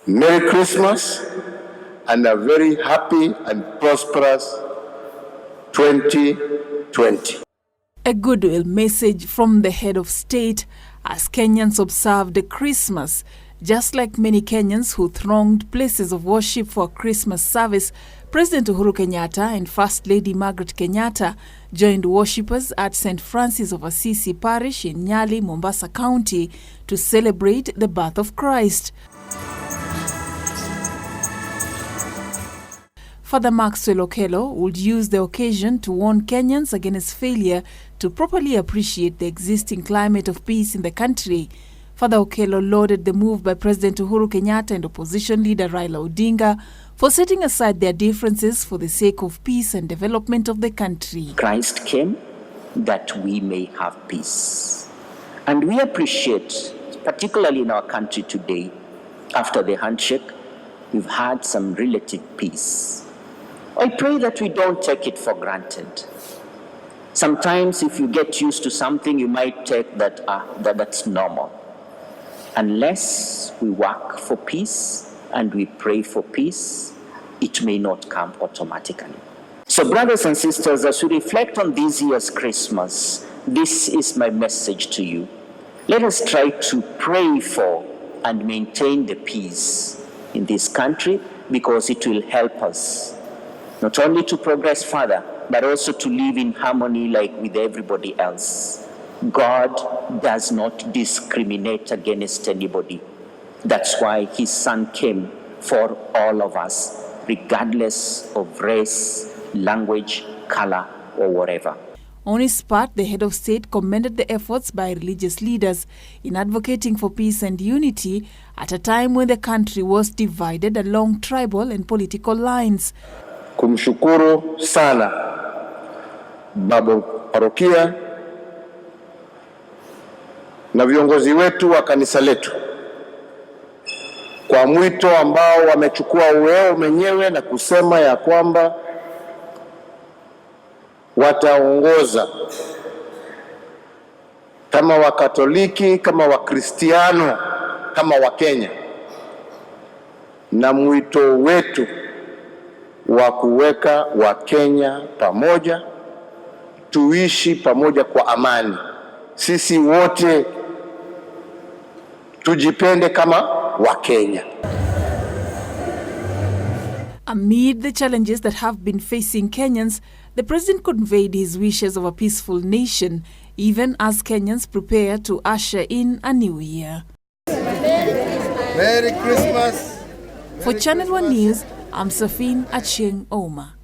Merry Christmas and a very happy and prosperous 2020. A goodwill message from the head of state as Kenyans observed Christmas. Just like many Kenyans who thronged places of worship for a Christmas service, President Uhuru Kenyatta and First Lady Margaret Kenyatta joined worshippers at St. Francis of Assisi Parish in Nyali, Mombasa County to celebrate the birth of Christ. Father Maxwell Okello would use the occasion to warn Kenyans against failure to properly appreciate the existing climate of peace in the country. Father Okello lauded the move by President Uhuru Kenyatta and opposition leader Raila Odinga for setting aside their differences for the sake of peace and development of the country. Christ came that we may have peace. And we appreciate, particularly in our country today, after the handshake, we've had some relative peace. I pray that we don't take it for granted. Sometimes if you get used to something, you might take that's normal. Unless we work for peace and we pray for peace, it may not come automatically. So brothers and sisters, as we reflect on this year's Christmas, this is my message to you. Let us try to pray for and maintain the peace in this country, because it will help us not only to progress further, but also to live in harmony like with everybody else. God does not discriminate against anybody. That's why his son came for all of us, regardless of race, language, color, or whatever. On his part, the head of state commended the efforts by religious leaders in advocating for peace and unity at a time when the country was divided along tribal and political lines. Kumshukuru sana baba parokia na viongozi wetu wa kanisa letu kwa mwito ambao wamechukua wao wenyewe na kusema ya kwamba wataongoza kama Wakatoliki, kama Wakristiano, kama Wakenya, na mwito wetu wa kuweka Wakenya pamoja, tuishi pamoja kwa amani. Sisi wote tujipende kama Wakenya. Amid the challenges that have been facing Kenyans, the president conveyed his wishes of a peaceful nation, even as Kenyans prepare to usher in a new year. Merry Christmas. For Channel 1 News, I'm Safin Acheng Oma.